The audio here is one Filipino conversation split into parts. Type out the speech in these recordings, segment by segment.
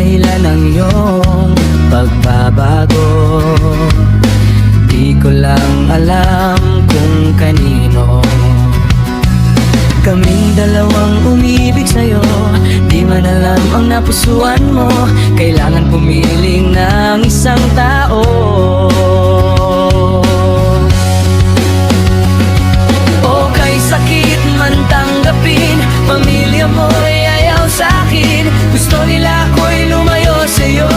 dahilan ng iyong pagbabago. Di ko lang alam kung kanino. Kaming dalawang umibig sa'yo, di man alam ang napusuan mo. Kailangan pumiling ng isang tao. O kay sakit man tanggapin, pamilya mo ay ayaw sa'kin. Gusto nila ako'y lumayo sa'yo,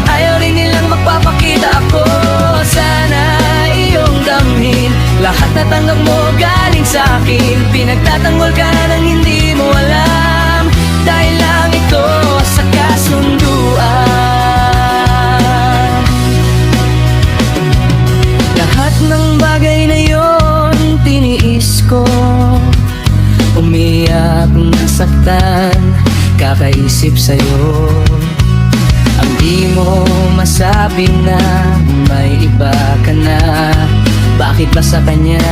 ayaw rin nilang magpapakita ako. Sana iyong damhin lahat na tanggap mo galing sa'kin. Pinagtatanggol ka nang hindi mo alam, dahil lang ito sa kasunduan. Lahat ng bagay na yon tiniis ko, umiyak, nasaktan, kakaisip sa'yo. Ang di mo masabi na may iba ka na. Bakit ba sa kanya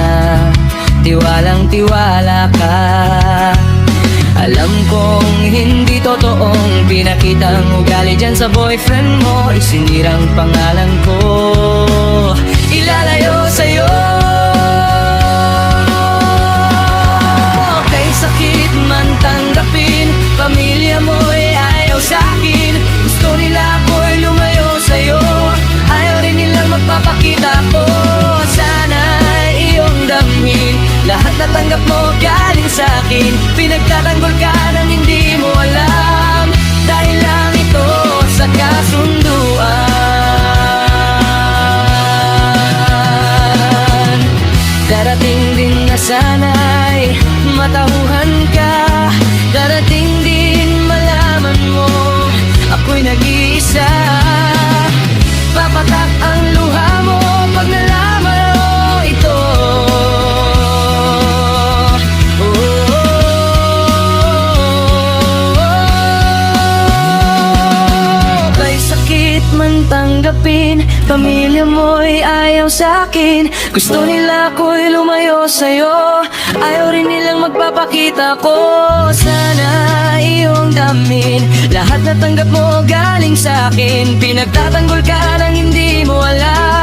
tiwalang tiwala ka? Alam kong hindi totoong pinakita ang ugali dyan sa boyfriend mo. Isinirang pangalan ko, ilalayo sa'yo. Kay sakit man tanggapin, pamilya mo ay ayaw sa'kin. Gusto nila ako'y lumayo sa'yo, ayaw rin nilang magpapakita ko. Sana iyong damhin lahat na tanggap mo galing sa'kin. Pinagtatanggol ka nang hindi mo alam, dahil lang ito sa kasunduan. Darating din na sana'y matauhan ka, darating din malaman mo ako'y nag-iisa. Papatak ang luha mo pag nalaman mo ito. Kay sakit man tanggapin, pamilya mo'y ayaw sa'kin. Gusto nila ako'y lumayo sa'yo, ayaw rin nilang magpapakita ko. Sana iyong damin lahat na tanggap mo galing sa'kin. Pinagtatanggol ka nang hindi mo alam,